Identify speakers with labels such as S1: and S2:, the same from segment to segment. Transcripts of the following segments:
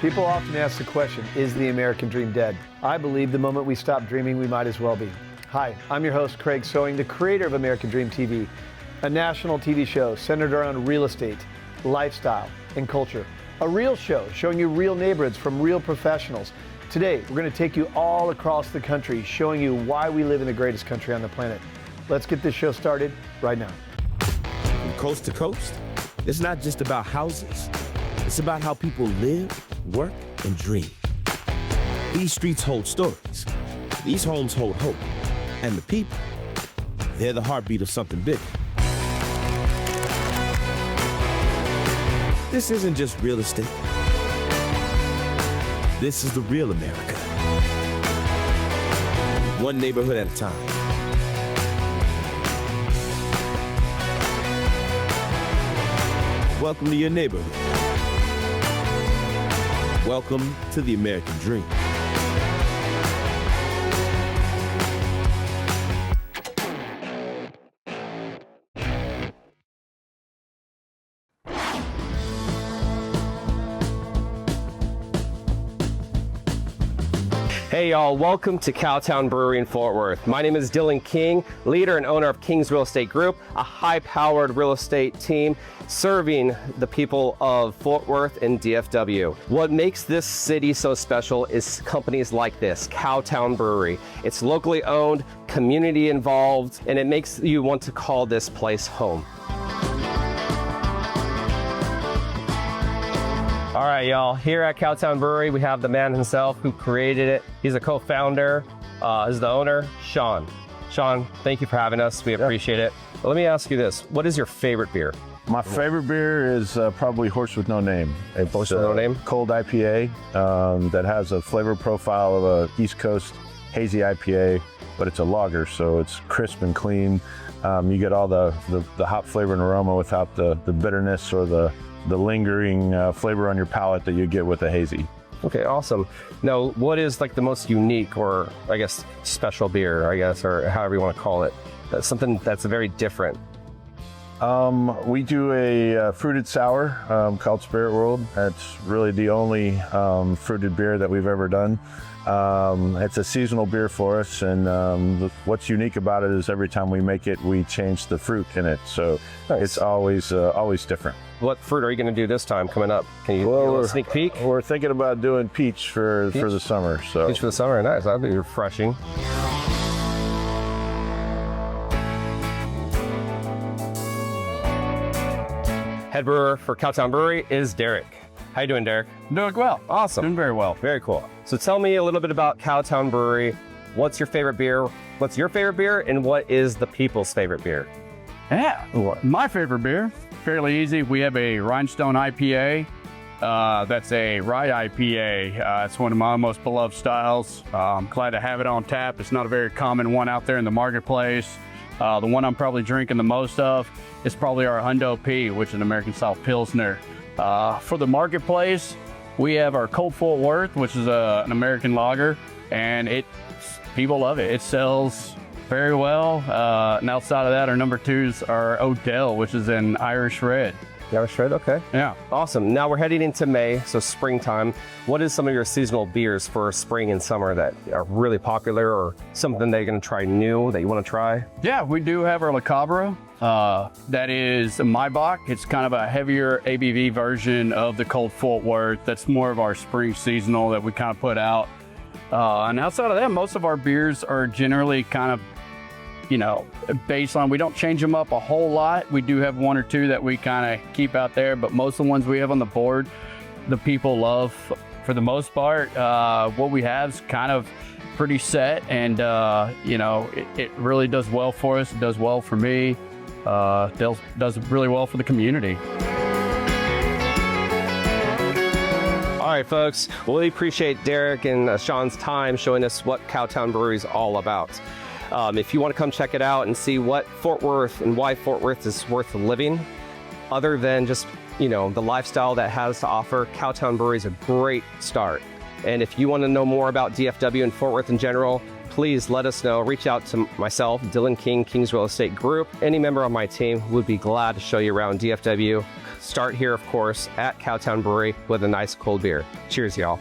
S1: People often ask the question, is the American dream dead? I believe the moment we stop dreaming, we might as well be. Hi, I'm your host, Craig Sewing, the creator of American Dream TV, a national TV show centered around real estate, lifestyle, and culture. A real show showing you real neighborhoods from real professionals. Today, we're going to take you all across the country, showing you why we live in the greatest country on the planet. Let's get this show started right now.
S2: From coast to coast, it's not just about houses. It's about how people live, work, and dream. These streets hold stories. These homes hold hope. And the people, they're the heartbeat of something bigger. This isn't just real estate. This is the real America. One neighborhood at a time. Welcome to your neighborhood. Welcome to the American dream.
S3: Hey y'all, welcome to Cowtown Brewery in Fort Worth. My name is Dylan King, leader and owner of King's Real Estate Group, a high-powered real estate team serving the people of Fort Worth and DFW. What makes this city so special is companies like this, Cowtown Brewery. It's locally owned, community involved, and it makes you want to call this place home. All right, y'all, here at Cowtown Brewery, we have the man himself who created it. He's a co-founder, is the owner, Sean. Sean, thank you for having us. We appreciate it. But let me ask you this. What is your favorite beer?
S4: My favorite beer is probably Horse with No Name. It's
S3: Horse with No Name?
S4: Cold IPA that has a flavor profile of a East Coast hazy IPA, but it's a lager, so it's crisp and clean. You get all the hop flavor and aroma without the bitterness or the lingering flavor on your palate that you get with a hazy.
S3: Okay, awesome. Now, what is like the most unique or I guess special beer, I guess, or however you want to call it? That's something that's very different.
S4: We do a fruited sour called Spirit World. That's really the only fruited beer that we've ever done. It's a seasonal beer for us, and what's unique about it is every time we make it, we change the fruit in it. So nice. It's always different.
S3: What fruit are you going to do this time coming up? Can you do a sneak peek?
S4: We're thinking about doing peach for the summer. So
S3: peach for the summer, nice. That'd be refreshing. Head brewer for Cowtown Brewery is Derek. How you doing, Derek?
S5: Doing well.
S3: Awesome.
S5: Doing very well.
S3: Very cool. So tell me a little bit about Cowtown Brewery. What's your favorite beer? What's your favorite beer? And what is the people's favorite beer?
S5: Yeah, my favorite beer, fairly easy. We have a Rhinestone IPA. That's a rye IPA. It's one of my most beloved styles. I'm glad to have it on tap. It's not a very common one out there in the marketplace. The one I'm probably drinking the most of is probably our Hundo P, which is an American style Pilsner. For the marketplace, we have our Cold Fort Worth, which is an American lager, and people love it. It sells very well. And outside of that, our number twos are Odell, which is an Irish Red.
S3: The Irish Red, okay.
S5: Yeah.
S3: Awesome. Now we're heading into May, so springtime. What is some of your seasonal beers for spring and summer that are really popular, or something that you're going to try new that you want to try?
S5: Yeah, we do have our La Cabra. That is Maibach. It's kind of a heavier ABV version of the Cold Fort Worth. That's more of our spring seasonal that we kind of put out. And outside of that, most of our beers are generally kind of, baseline. We don't change them up a whole lot. We do have one or two that we kind of keep out there, but most of the ones we have on the board, the people love for the most part. What we have is kind of pretty set, and it really does well for us. It does well for me. Does really well for the community.
S3: All right, folks. Well, we appreciate Derek and Sean's time showing us what Cowtown Brewery is all about. If you want to come check it out and see what Fort Worth and why Fort Worth is worth living, other than just, the lifestyle that has to offer, Cowtown Brewery is a great start. And if you want to know more about DFW and Fort Worth in general, please let us know. Reach out to myself, Dylan King, King's Real Estate Group. Any member on my team would be glad to show you around DFW. Start here, of course, at Cowtown Brewery with a nice cold beer. Cheers, y'all.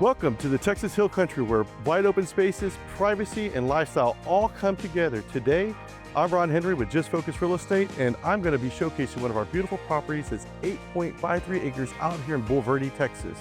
S6: Welcome to the Texas Hill Country, where wide open spaces, privacy, and lifestyle all come together. Today, I'm Ron Henry with Just Focus Real Estate, and I'm going to be showcasing one of our beautiful properties that's 8.53 acres out here in Bulverde, Texas.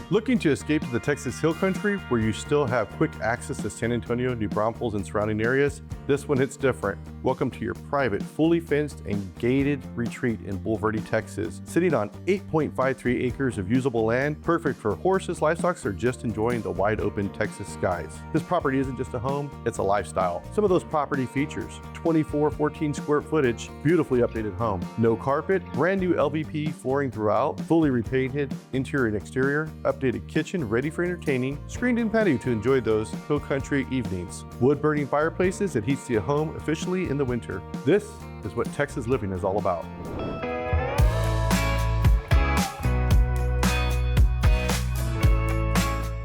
S6: Looking to escape to the Texas Hill Country, where you still have quick access to San Antonio, New Braunfels, and surrounding areas? This one hits different. Welcome to your private, fully fenced and gated retreat in Bulverde, Texas. Sitting on 8.53 acres of usable land, perfect for horses, livestock, or just enjoying the wide open Texas skies. This property isn't just a home, it's a lifestyle. Some of those property features: 14 square footage, beautifully updated home, no carpet, brand new LVP flooring throughout, fully repainted interior and exterior, updated kitchen ready for entertaining, screened-in patio to enjoy those hill country evenings, wood-burning fireplaces that heats the home efficiently in the winter. This is what Texas living is all about.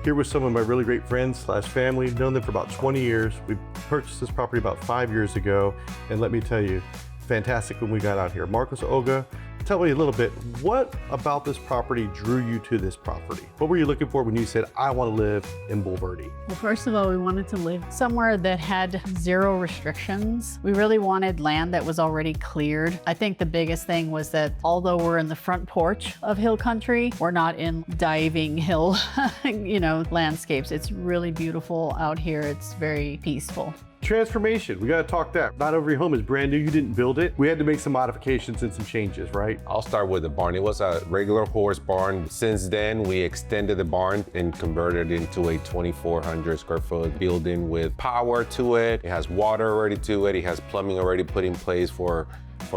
S6: Here with some of my really great friends / family, known them for about 20 years. We purchased this property about 5 years ago, and let me tell you, fantastic when we got out here. Marcos, Olga, tell me a little bit, what about this property drew you to this property? What were you looking for when you said, I want to live in Bulverde?
S7: Well, first of all, we wanted to live somewhere that had zero restrictions. We really wanted land that was already cleared. I think the biggest thing was that although we're in the front porch of hill country, we're not in diving hill, landscapes. It's really beautiful out here. It's very peaceful.
S6: Transformation, we gotta talk that. Not every home is brand new, you didn't build it. We had to make some modifications and some changes, right?
S8: I'll start with the barn. It was a regular horse barn. Since then, we extended the barn and converted it into a 2,400 square foot building with power to it. It has water already to it. It has plumbing already put in place for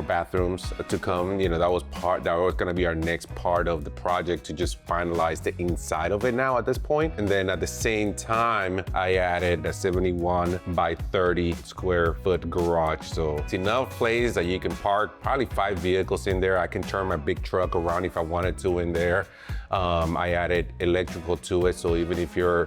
S8: bathrooms to come. That was gonna be our next part of the project, to just finalize the inside of it now at this point. And then at the same time, I added a 71 by 30 square foot garage. So it's enough place that you can park probably 5 vehicles in there. I can turn my big truck around if I wanted to in there. I added electrical to it, so even if you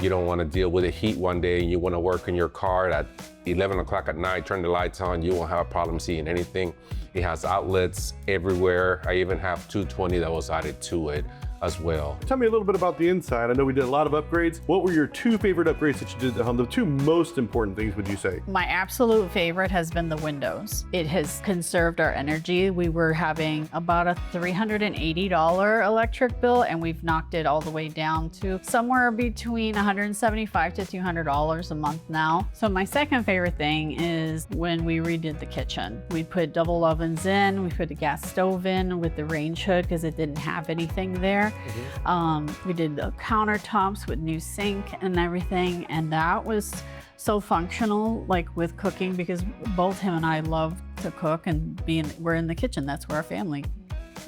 S8: don't want to deal with the heat one day and you want to work in your car at 11 o'clock at night, turn the lights on, you won't have a problem seeing anything. It has outlets everywhere. I even have 220 that was added to it as well.
S6: Tell me a little bit about the inside. I know we did a lot of upgrades. What were your 2 favorite upgrades that you did to the home? The 2 most important things, would you say?
S7: My absolute favorite has been the windows. It has conserved our energy. We were having about a $380 electric bill, and we've knocked it all the way down to somewhere between $175 to $200 a month now. So my second favorite thing is when we redid the kitchen. We put double ovens in, we put a gas stove in with the range hood because it didn't have anything there. We did the countertops with new sink and everything, and that was so functional, like with cooking, because both him and I love to cook, and we're in the kitchen. That's where our family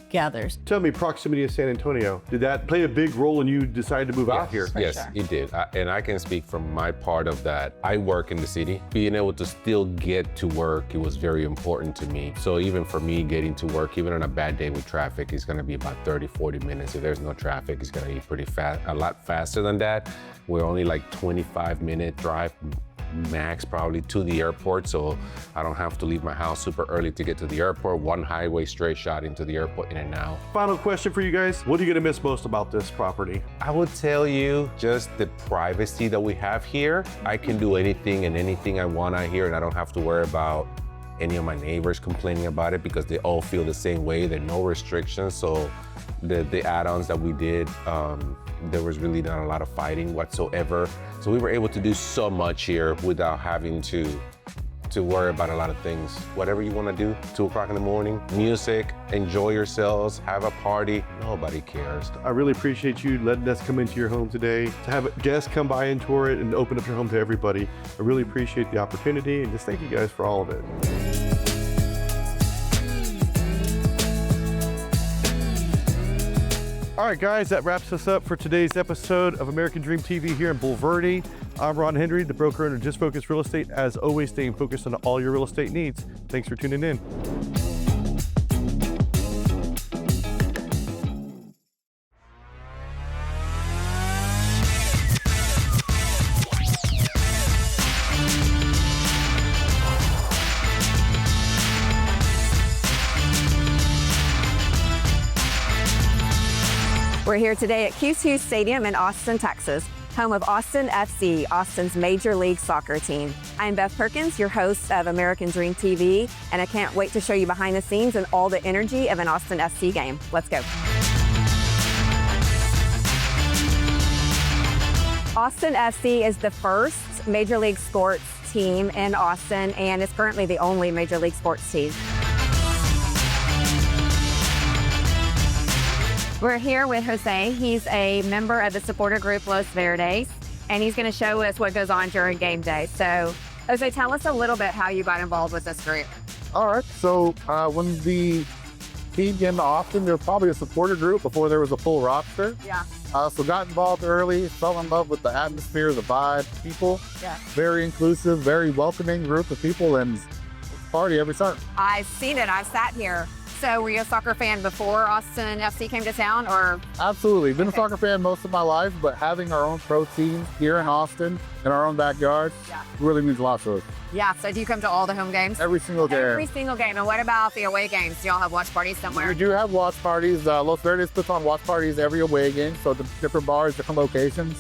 S7: gathers.
S6: Tell me, proximity of San Antonio, did that play a big role when you decided to move out here?
S8: Yes,
S7: sure.
S8: it did. And I can speak from my part of that. I work in the city. Being able to still get to work, it was very important to me. So even for me, getting to work, even on a bad day with traffic, it's gonna be about 30, 40 minutes. If there's no traffic, it's gonna be pretty fast, a lot faster than that. We're only like 25-minute drive max probably to the airport, so I don't have to leave my house super early to get to the airport. One highway straight shot into the airport, in and out.
S6: Final question for you guys. What are you gonna miss most about this property?
S8: I would tell you just the privacy that we have here. I can do anything and anything I want out here, and I don't have to worry about any of my neighbors complaining about it because they all feel the same way. There are no restrictions, so the add-ons that we did, there was really not a lot of fighting whatsoever. So we were able to do so much here without having to worry about a lot of things. Whatever you want to do, 2 o'clock in the morning, music, enjoy yourselves, have a party, nobody cares.
S6: I really appreciate you letting us come into your home today, to have guests come by and tour it and open up your home to everybody. I really appreciate the opportunity, and just thank you guys for all of it. All right, guys, that wraps us up for today's episode of American Dream TV here in Boulevardy. I'm Ron Henry, the broker owner of Just Focus Real Estate. As always, staying focused on all your real estate needs. Thanks for tuning in.
S9: We're here today at Q2 Stadium in Austin, Texas, home of Austin FC, Austin's Major League Soccer team. I'm Beth Perkins, your host of American Dream TV, and I can't wait to show you behind the scenes and all the energy of an Austin FC game. Let's go. Austin FC is the first Major League Sports team in Austin and is currently the only Major League Sports team. We're here with Jose. He's a member of the supporter group Los Verdes, and he's going to show us what goes on during game day. So, Jose, tell us a little bit how you got involved with this group.
S10: All right, so when the team came to Austin, there was probably a supporter group before there was a full roster.
S9: Yeah.
S10: So got involved early, fell in love with the atmosphere, the vibe, people.
S9: Yeah.
S10: Very inclusive, very welcoming group of people, and party every time.
S9: I've seen it. I've sat here. So were you a soccer fan before Austin FC came to town, or?
S10: Absolutely. Been a soccer fan most of my life, but having our own pro team here in Austin, in our own backyard, really means a lot to us.
S9: Yeah, so do you come to all the home games?
S10: Every single game.
S9: Every single game. And what about the away games? Do y'all have watch parties somewhere?
S10: We do have watch parties. Los Verdes puts on watch parties every away game, so the different bars, different locations.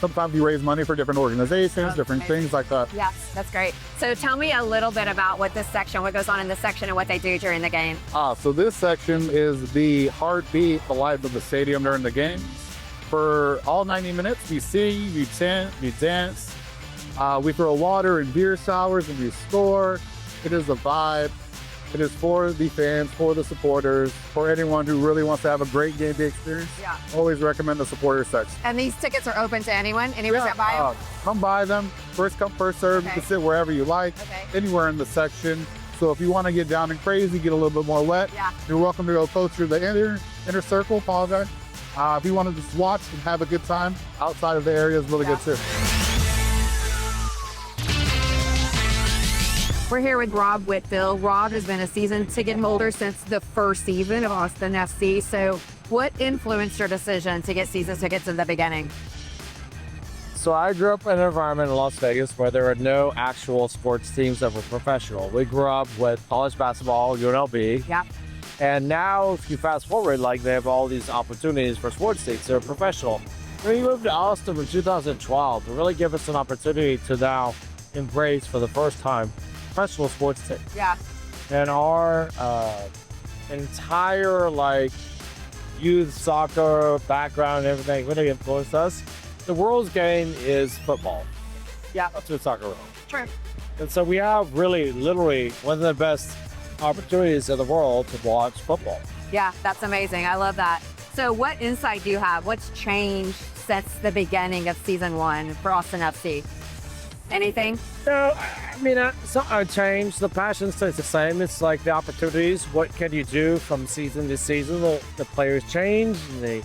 S10: Sometimes we raise money for different organizations, different things like that.
S9: Yes, that's great. So tell me a little bit about what goes on in this section and what they do during the game.
S10: So this section is the heartbeat, the life of the stadium during the games. For all 90 minutes, we sing, we chant, we dance. We throw water and beer showers and we score. It is a vibe. It is for the fans, for the supporters, for anyone who really wants to have a great game day experience.
S9: Yeah.
S10: Always recommend the supporter section.
S9: And these tickets are open to anyone? Anyone can buy them?
S10: Come buy them. First come, first serve. You can sit wherever you like, anywhere in the section. So if you want to get down and crazy, get a little bit more wet, you're welcome to go closer to the inner circle, apologize. If you want to just watch and have a good time, outside of the area is really good too.
S9: We're here with Rob Whitfield. Rob has been a season ticket holder since the first season of Austin FC. So what influenced your decision to get season tickets in the beginning?
S11: So I grew up in an environment in Las Vegas where there are no actual sports teams that were professional. We grew up with college basketball, UNLV.
S9: Yeah.
S11: And now if you fast forward, like they have all these opportunities for sports teams, they're professional. When we moved to Austin in 2012, to really give us an opportunity to now embrace for the first time professional sports team.
S9: Yeah.
S11: And our entire youth soccer background and everything really influenced us. The world's game is football.
S9: Yeah.
S11: That's what soccer is.
S9: True.
S11: And so we have really, literally one of the best opportunities in the world to watch football.
S9: Yeah, that's amazing. I love that. So what insight do you have? What's changed since the beginning of season 1 for Austin FC? Anything?
S11: No, I mean, something changed. The passion stays the same. It's like the opportunities. What can you do from season to season? The players change. And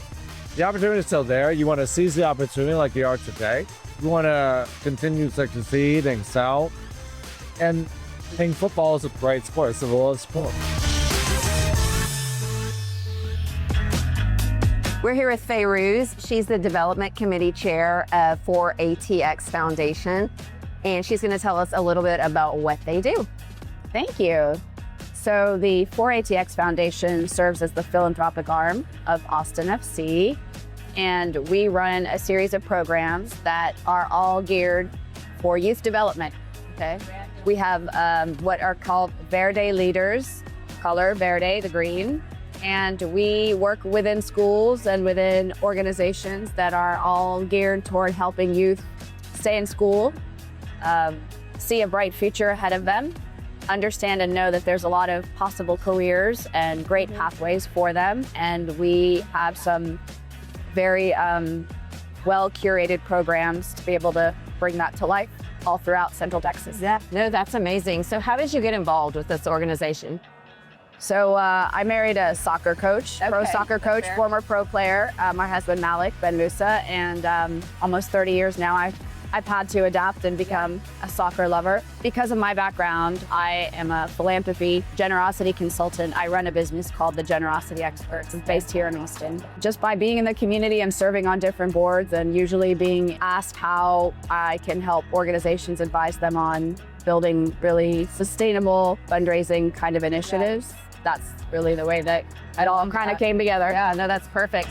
S11: the opportunity is still there. You want to seize the opportunity like you are today. You want to continue to succeed and excel. And I think football is a great sport. It's a world sport.
S9: We're here with Fairuz. She's the development committee chair for ATX Foundation, and she's going to tell us a little bit about what they do.
S12: Thank you. So the 4ATX Foundation serves as the philanthropic arm of Austin FC, and we run a series of programs that are all geared for youth development. Okay. We have what are called Verde leaders, color Verde, the green. And we work within schools and within organizations that are all geared toward helping youth stay in school, see a bright future ahead of them, understand and know that there's a lot of possible careers and great pathways for them. And we have some very well-curated programs to be able to bring that to life all throughout Central Texas.
S9: Yeah, no, that's amazing. So how did you get involved with this organization?
S12: So I married a soccer coach, pro soccer coach, former pro player. My husband Malik Ben Musa, and almost 30 years now I've had to adapt and become a soccer lover. Because of my background, I am a philanthropy generosity consultant. I run a business called The Generosity Experts. It's based here in Austin. Just by being in the community and serving on different boards and usually being asked how I can help organizations advise them on building really sustainable fundraising kind of initiatives. That's really the way that it all kind of came together. Yeah, no, that's perfect.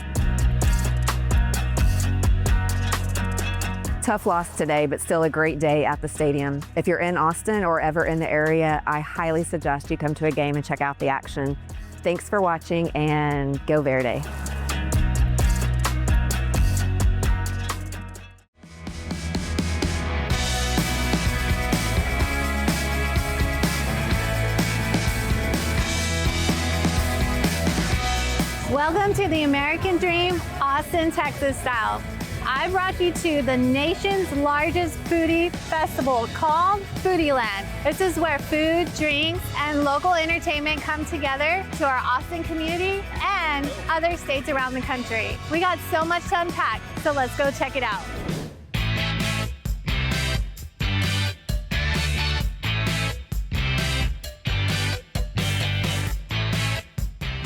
S9: Tough loss today, but still a great day at the stadium. If you're in Austin or ever in the area, I highly suggest you come to a game and check out the action. Thanks for watching, and Go Verde.
S13: Welcome to the American Dream, Austin, Texas style. I brought you to the nation's largest foodie festival called Foodie Land. This is where food, drinks, and local entertainment come together to our Austin community and other states around the country. We got so much to unpack, so let's go check it out.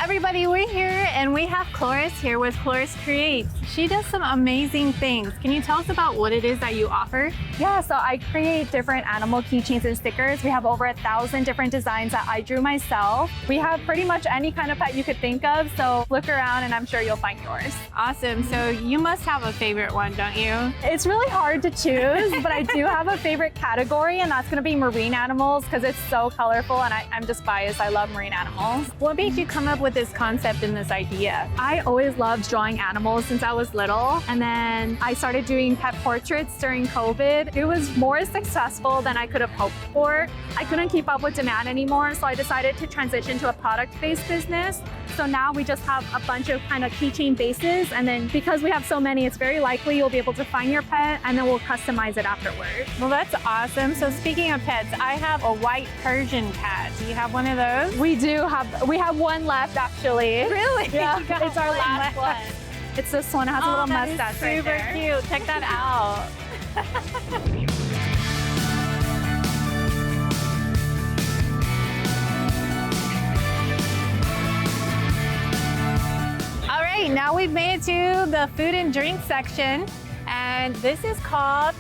S13: Everybody, we're here and we have Cloris here with Cloris Creates. She does some amazing things. Can you tell us about what it is that you offer?
S14: Yeah, so I create different animal keychains and stickers. We have over 1,000 different designs that I drew myself. We have pretty much any kind of pet you could think of, so look around and I'm sure you'll find yours.
S13: Awesome, so you must have a favorite one, don't you?
S14: It's really hard to choose, but I do have a favorite category, and that's gonna be marine animals because it's so colorful and I'm just biased. I love marine animals.
S13: What made you come up with this concept and this idea?
S14: I always loved drawing animals since I was little, and then I started doing pet portraits during COVID. It was more successful than I could have hoped for. I couldn't keep up with demand anymore, so I decided to transition to a product-based business. So now we just have a bunch of kind of keychain bases, and then because we have so many, it's very likely you'll be able to find your pet, and then we'll customize it afterwards.
S13: Well, that's awesome. So speaking of pets, I have a white Persian cat. Do you have one of those?
S14: We have one left actually.
S13: Really?
S14: Yeah, it's our last one. It's this one. It has a little mustache right there.
S13: Super cute. Check that out. All right, now we've made it to the food and drink section, and this is called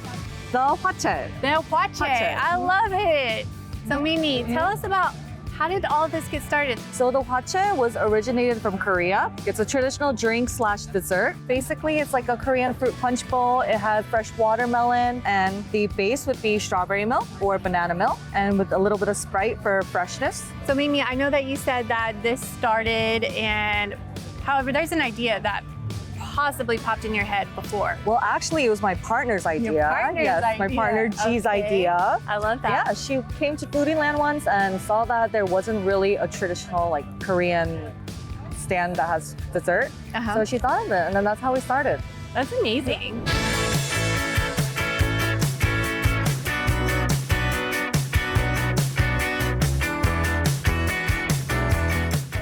S12: The Huache.
S13: the huache. I love it. So Mimi, tell us about how did all of this get started?
S15: So the huache was originated from Korea. It's a traditional drink / dessert. Basically, it's like a Korean fruit punch bowl. It has fresh watermelon, and the base would be strawberry milk or banana milk, and with a little bit of Sprite for freshness.
S13: So Mimi, I know that you said that this started, and however, there's an idea that possibly popped in your head before.
S15: Well, actually, it was my partner's idea.
S13: Your partner's idea.
S15: My partner G's
S13: Okay.
S15: idea.
S13: I love that.
S15: Yeah, she came to Foodie Land once and saw that there wasn't really a traditional like Korean stand that has dessert. So she thought of it, and then that's how we started.
S13: That's amazing.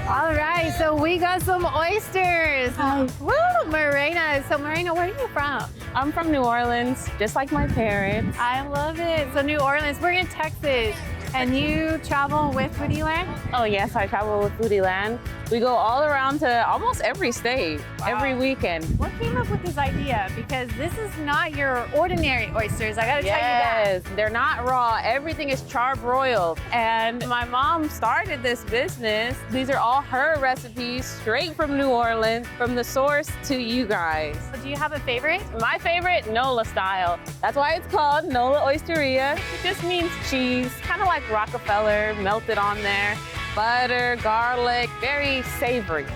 S13: All right, so we got some oysters. Woo, Morena. So Morena, where are you from?
S16: I'm from New Orleans, just like my parents.
S13: I love it. So New Orleans, we're in Texas. And you travel with Foodie Land?
S16: Oh yes, I travel with Foodie Land. We go all around to almost every state, every weekend.
S13: What came up with this idea? Because this is not your ordinary oysters. I gotta tell you that.
S16: Yes, they're not raw. Everything is charbroiled. And my mom started this business. These are all her recipes, straight from New Orleans, from the source to you guys.
S13: So do you have a favorite?
S16: My favorite, Nola style. That's why it's called Nola Oysteria. It just means cheese, kind of like Rockefeller, melted on there. Butter, garlic, very savory.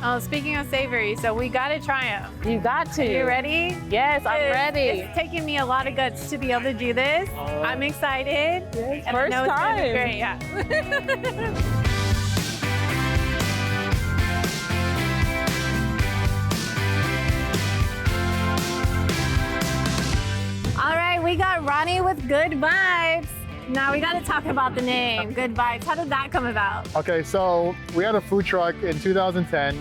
S13: Oh, speaking of savory, so we gotta try them.
S16: You got to.
S13: Are you ready?
S16: Yes, I'm ready.
S13: It's taking me a lot of guts to be able to do this. I'm excited.
S16: Yes,
S13: and I know it's gonna be
S16: time.
S13: great, yeah. All right, we got Ronnie with good vibes. Now we got to talk about the name, Good Vibes. How did that come about?
S10: Okay, so we had a food truck in 2010,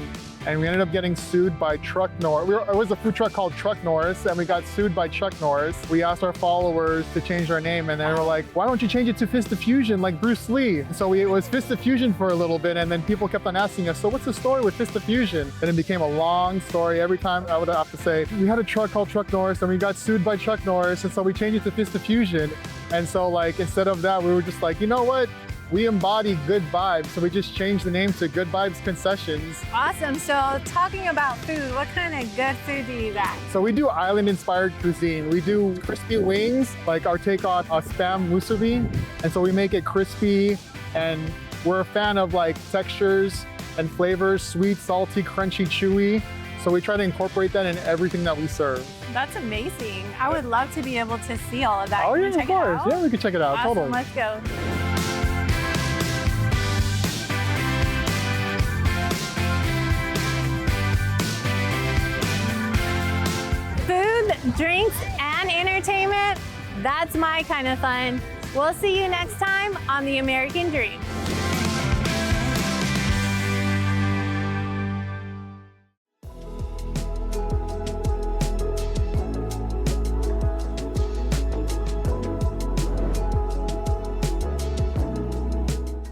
S10: and we ended up getting sued by Truck Norris. It was a food truck called Truck Norris, and we got sued by Chuck Norris. We asked our followers to change our name, and they were like, why don't you change it to Fist of Fusion like Bruce Lee? So it was Fist of Fusion for a little bit, and then people kept on asking us, so what's the story with Fist of Fusion? And it became a long story. Every time I would have to say, we had a truck called Truck Norris, and we got sued by Chuck Norris, and so we changed it to Fist of Fusion. And so like, instead of that, we were just like, you know what? We embody good vibes, so we just changed the name to Good Vibes Concessions.
S13: Awesome. So talking about food, what kind of good food do you got?
S10: So we do island-inspired cuisine. We do crispy wings, like our take on Spam musubi. And so we make it crispy, and we're a fan of like textures and flavors, sweet, salty, crunchy, chewy. So we try to incorporate that in everything that we serve.
S13: That's amazing. I would love to be able to see all of that.
S10: Oh
S13: Can
S10: yeah,
S13: you check
S10: of course.
S13: it out?
S10: Yeah, we can check it out.
S13: Awesome.
S10: Totally.
S13: Let's go. Food, drinks, and entertainment, that's my kind of fun. We'll see you next time on The American Dream.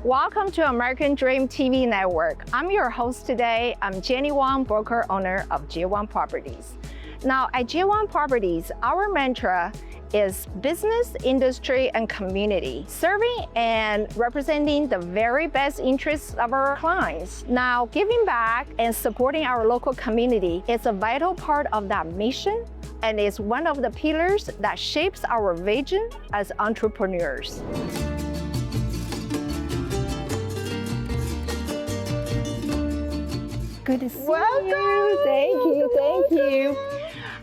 S13: Welcome to American Dream TV Network. I'm your host today. I'm Jenny Wang, broker owner of G1 Properties. Now at G1 Properties, our mantra is business, industry, and community, serving and representing the very best interests of our clients. Now, giving back and supporting our local community is a vital part of that mission, and is one of the pillars that shapes our vision as entrepreneurs. Good to see you. Thank you.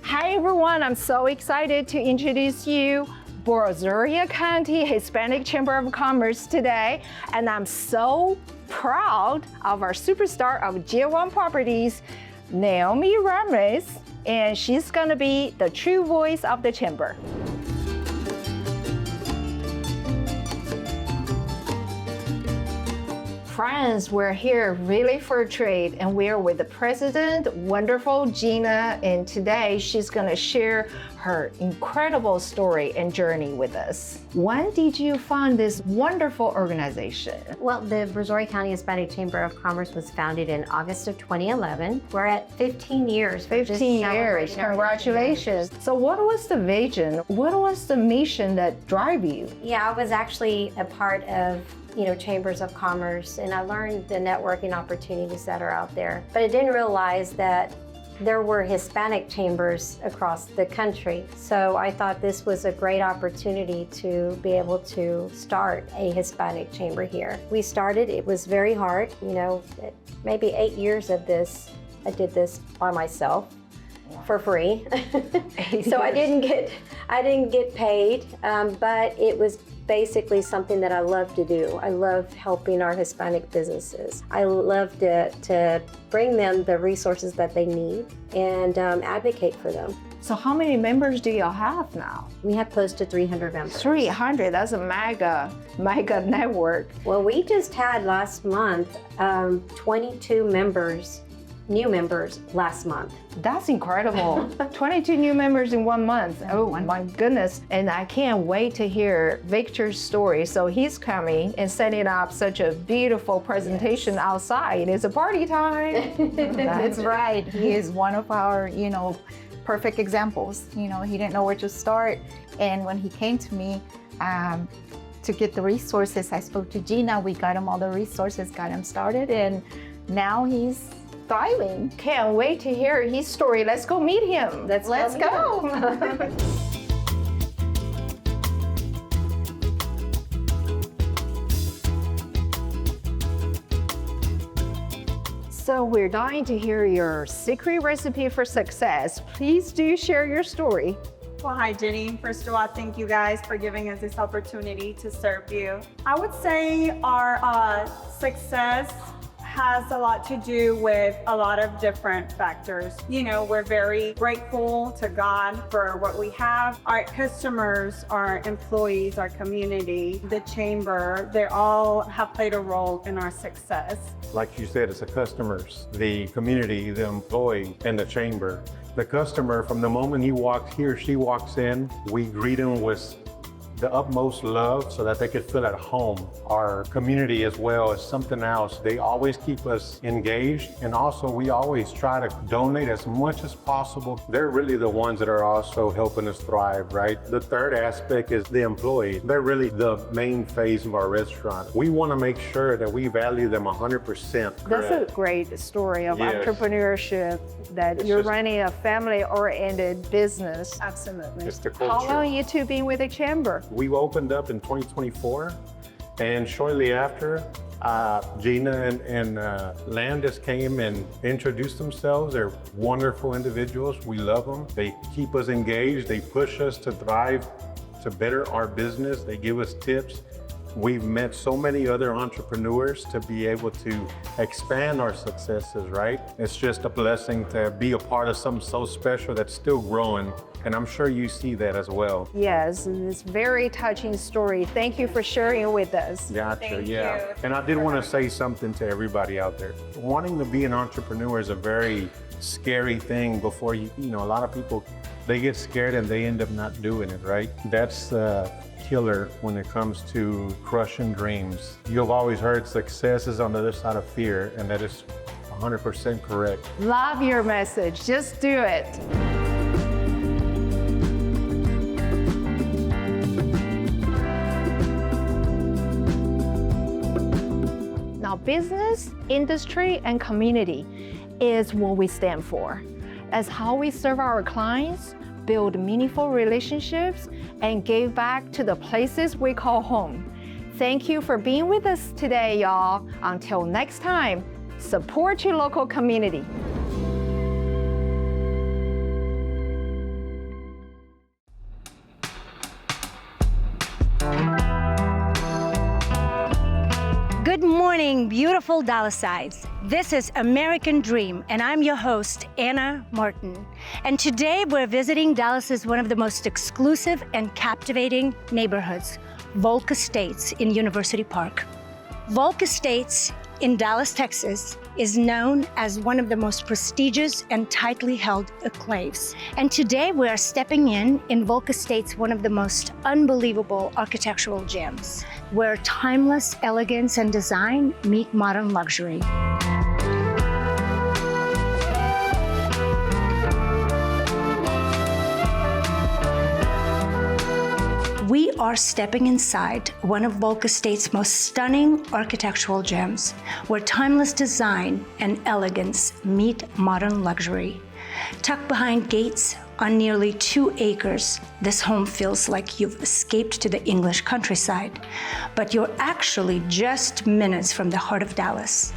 S13: Hi everyone, I'm so excited to introduce you Brazoria County Hispanic Chamber of Commerce today, and I'm so proud of our superstar of G1 Properties, Naomi Ramirez, and she's gonna be the true voice of the chamber. Friends, we're here really for a trade, and we're with the president, wonderful Gina, and today she's gonna share her incredible story and journey with us. When did you found this wonderful organization?
S17: Well, the Brazoria County Hispanic Chamber of Commerce was founded in August of 2011. We're at 15 years.
S13: 15 years, congratulations. So what was the vision? What was the mission that drive you?
S17: Yeah, I was actually a part of chambers of commerce, and I learned the networking opportunities that are out there. But I didn't realize that there were Hispanic chambers across the country. So I thought this was a great opportunity to be able to start a Hispanic chamber here. We started, it was very hard, maybe 8 years of this. I did this by myself for free. So I didn't get paid, but it was basically something that I love to do. I love helping our Hispanic businesses. I love to bring them the resources that they need and advocate for them.
S13: So how many members do y'all have now?
S17: We have close to 300 members.
S13: 300, that's a mega network.
S17: Well, we just had last month 22 members, new members last month.
S13: That's incredible. 22 new members in 1 month. Oh my goodness. And I can't wait to hear Victor's story. So he's coming and setting up such a beautiful presentation outside. It's a party time.
S18: That's right. He is one of our, perfect examples. He didn't know where to start. And when he came to me to get the resources, I spoke to Gina. We got him all the resources, got him started, and now he's thriving.
S13: Can't wait to hear his story. Let's go meet him.
S17: Let's go.
S13: So we're dying to hear your secret recipe for success. Please do share your story.
S19: Well, hi, Jenny. First of all, thank you guys for giving us this opportunity to serve you. I would say our success has a lot to do with a lot of different factors. You know, we're very grateful to God for what we have. Our customers, our employees, our community, the chamber, they all have played a role in our success.
S20: Like you said, it's the customers, the community, the employee, and the chamber. The customer, from the moment he or she walks in, we greet him with the utmost love so that they could feel at home. Our community as well is something else. They always keep us engaged, and also we always try to donate as much as possible. They're really the ones that are also helping us thrive, right? The third aspect is the employees. They're really the main phase of our restaurant. We want to make sure that we value them 100%.
S21: That's a great story of entrepreneurship, that you're running a family-oriented business.
S19: Absolutely.
S20: It's the culture.
S21: How long you two been with the chamber?
S20: We opened up in 2024, and shortly after, Gina and Landis came and introduced themselves. They're wonderful individuals. We love them. They keep us engaged. They push us to thrive, to better our business. They give us tips. We've met so many other entrepreneurs to be able to expand our successes, right? It's just a blessing to be a part of something so special that's still growing. And I'm sure you see that as well.
S21: Yes, and it's a very touching story. Thank you for sharing it with us.
S20: Gotcha, yeah. And I did want to say something to everybody out there. Wanting to be an entrepreneur is a very scary thing before you know, a lot of people, they get scared and they end up not doing it, right? That's killer when it comes to crushing dreams. You've always heard success is on the other side of fear, and that is 100% correct.
S21: Love your message. Just do it. Now, business, industry, and community is what we stand for. As how we serve our clients, build meaningful relationships, and give back to the places we call home. Thank you for being with us today, y'all. Until next time, support your local community.
S22: Good morning, beautiful Dallasides. This is American Dream, and I'm your host, Anna Martin. And today we're visiting Dallas's one of the most exclusive and captivating neighborhoods, Volk Estates in University Park. Volk Estates in Dallas, Texas, is known as one of the most prestigious and tightly held enclaves. And today we are stepping in Volk Estates, one of the most unbelievable architectural gems, where timeless elegance and design meet modern luxury. We are stepping inside one of Volk Estates' most stunning architectural gems, where timeless design and elegance meet modern luxury. Tucked behind gates on nearly 2 acres, this home feels like you've escaped to the English countryside, but you're actually just minutes from the heart of Dallas.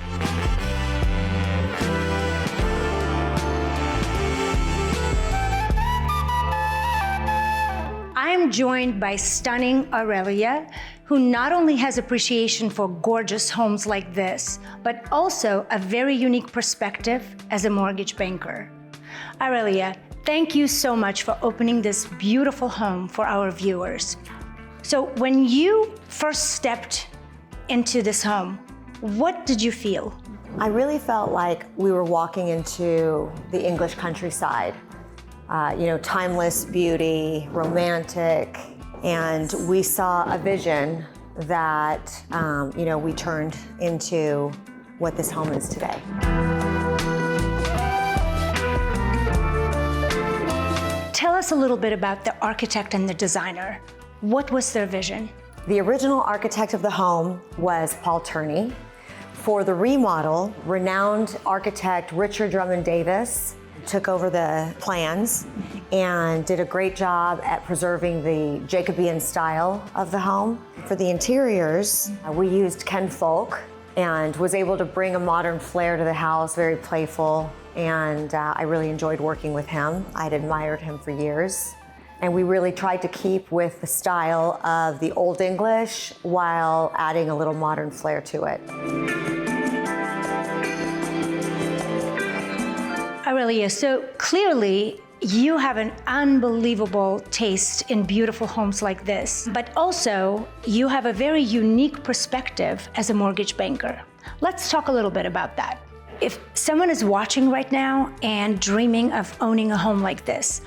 S22: I'm joined by stunning Aurelia, who not only has appreciation for gorgeous homes like this, but also a very unique perspective as a mortgage banker. Aurelia, thank you so much for opening this beautiful home for our viewers. So when you first stepped into this home, what did you feel?
S23: I really felt like we were walking into the English countryside. Timeless beauty, romantic, and we saw a vision that, we turned into what this home is today.
S22: Tell us a little bit about the architect and the designer. What was their vision?
S23: The original architect of the home was Paul Turney. For the remodel, renowned architect Richard Drummond Davis took over the plans and did a great job at preserving the Jacobean style of the home. For the interiors, we used Ken Folk and was able to bring a modern flair to the house, very playful, and I really enjoyed working with him. I'd admired him for years. And we really tried to keep with the style of the Old English while adding a little modern flair to it.
S22: Aurelia, so clearly you have an unbelievable taste in beautiful homes like this, but also you have a very unique perspective as a mortgage banker. Let's talk a little bit about that. If someone is watching right now and dreaming of owning a home like this,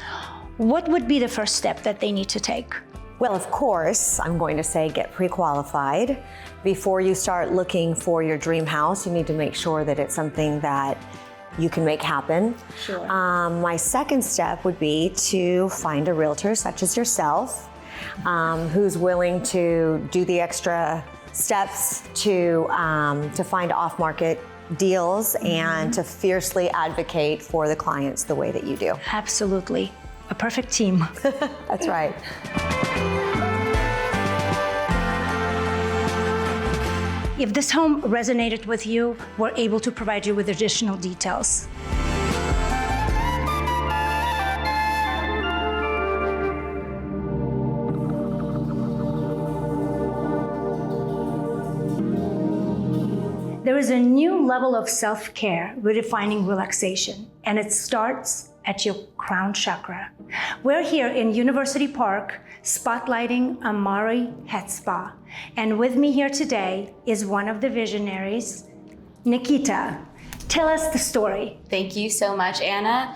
S22: what would be the first step that they need to take?
S23: Well, of course, I'm going to say get pre-qualified. Before you start looking for your dream house, you need to make sure that it's something that you can make happen.
S22: Sure.
S23: My second step would be to find a realtor such as yourself, who's willing to do the extra steps to find off-market deals and to fiercely advocate for the clients the way that you do.
S22: Absolutely. A perfect team.
S23: That's right.
S22: If this home resonated with you, we're able to provide you with additional details. There is a new level of self-care, redefining relaxation, and it starts at your crown chakra. We're here in University Park, spotlighting Amari Head Spa. And with me here today is one of the visionaries, Nikita. Tell us the story.
S1: Thank you so much, Anna.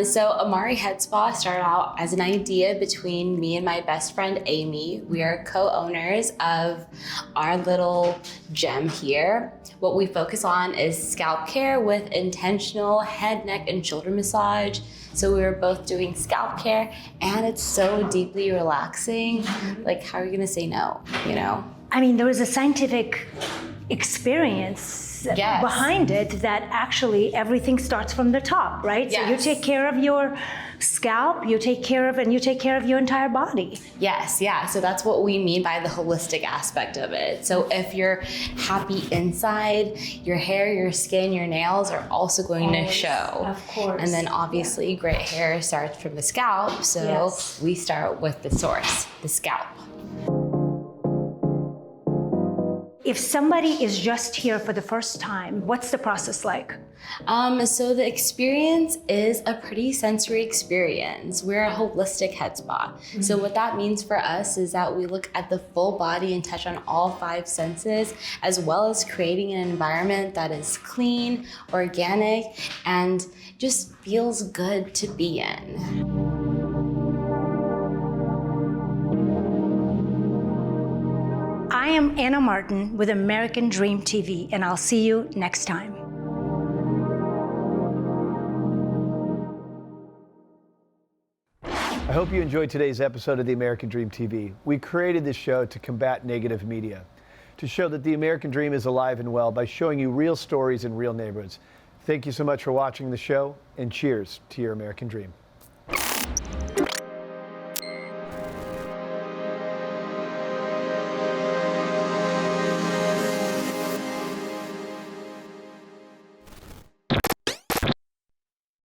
S1: So Amari Head Spa started out as an idea between me and my best friend, Amy. We are co-owners of our little gem here. What we focus on is scalp care with intentional head, neck, and shoulder massage. So we were both doing scalp care, and it's so deeply relaxing. Like, how are you gonna say no, you know?
S22: I mean, there is a scientific experience behind it that actually everything starts from the top, right?
S1: Yes.
S22: So you take care of your scalp, you take care of your entire body.
S1: Yes, yeah. So that's what we mean by the holistic aspect of it. So if you're happy inside, your hair, your skin, your nails are also going to show.
S22: Of course.
S1: And then obviously great hair starts from the scalp. So we start with the source, the scalp.
S22: If somebody is just here for the first time, what's the process like?
S1: So the experience is a pretty sensory experience. We're a holistic head spa. So what that means for us is that we look at the full body and touch on all 5 senses, as well as creating an environment that is clean, organic, and just feels good to be in.
S22: I am Anna Martin with American Dream TV, and I'll see you next time.
S2: I hope you enjoyed today's episode of the American Dream TV. We created this show to combat negative media, to show that the American Dream is alive and well by showing you real stories in real neighborhoods. Thank you so much for watching the show, and cheers to your American Dream.